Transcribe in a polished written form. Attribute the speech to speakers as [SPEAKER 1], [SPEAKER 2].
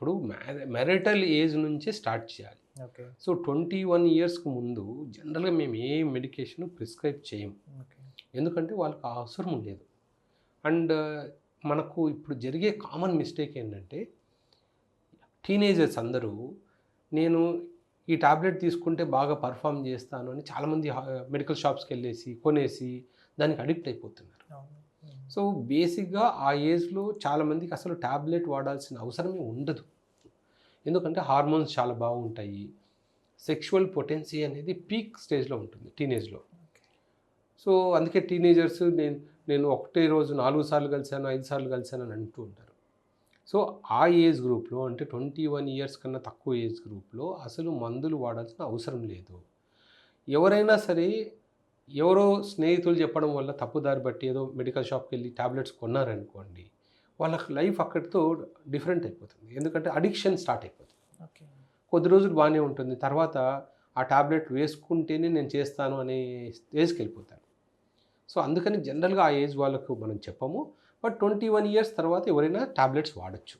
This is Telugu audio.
[SPEAKER 1] ఇప్పుడు మ్యారిటల్ ఏజ్ నుంచే స్టార్ట్ చేయాలి.
[SPEAKER 2] ఓకే.
[SPEAKER 1] సో 21 ఇయర్స్‌కి ముందు జనరల్‌గా మేము ఏ మెడికేషన్ ప్రిస్క్రైబ్ చేయము.
[SPEAKER 2] ఓకే.
[SPEAKER 1] ఎందుకంటే వాళ్ళకి ఆ అవసరం లేదు. అండ్ మనకు ఇప్పుడు జరిగే కామన్ మిస్టేక్ ఏంటంటే టీనేజర్స్ అందరూ నేను ఈ టాబ్లెట్ తీసుకుంటే బాగా పర్ఫార్మ్ చేస్తాను అని చాలామంది మెడికల్ షాప్స్‌కెళ్ళేసి కొనేసి దానికి అడిక్ట్ అయిపోతున్నారు.
[SPEAKER 2] అవును. హ్మ్.
[SPEAKER 1] సో బేసిక్‌గా ఆ ఏజ్‌లో చాలామందికి అసలు టాబ్లెట్ వాడాల్సిన అవసరమే ఉండదు. ఎందుకంటే హార్మోన్స్ చాలా బాగుంటాయి. సెక్షువల్ పొటెన్సీ అనేది పీక్ స్టేజ్‌లో ఉంటుంది టీనేజ్‌లో.
[SPEAKER 2] ఓకే.
[SPEAKER 1] సో అందుకే టీనేజర్స్ నేను నేను ఒకటే రోజు 4 సార్లు కలిసాను, 5 సార్లు కలిసాను అని అంటూ ఉంటారు. సో ఆ ఏజ్ గ్రూప్‌లో అంటే 21 ఇయర్స్ కన్నా తక్కువ ఏజ్ గ్రూప్‌లో అసలు మందులు వాడాల్సిన అవసరం లేదు. ఎవరైనా సరే ఎవరో స్నేహితులు చెప్పడం వల్ల తప్పుదారి బట్టి ఏదో మెడికల్ షాప్‌కెళ్ళి టాబ్లెట్స్ కొన్నారనుకోండి, వాళ్ళకి లైఫ్ అక్కడితో డిఫరెంట్ అయిపోతుంది. ఎందుకంటే అడిక్షన్ స్టార్ట్ అయిపోతుంది.
[SPEAKER 2] ఓకే.
[SPEAKER 1] కొద్ది రోజులు బానే ఉంటుంది. తర్వాత ఆ టాబ్లెట్ వేసుకుంటేనే నేను చేస్తాను అనే స్టేజ్‌కెళ్ళిపోతారు. సో, అందుకని జనరల్‌గా ఆ ఏజ్ వాళ్ళకు మనం చెప్పము. బట్ 21 ఇయర్స్ తర్వాత ఎవరైనా టాబ్లెట్స్ వాడొచ్చు.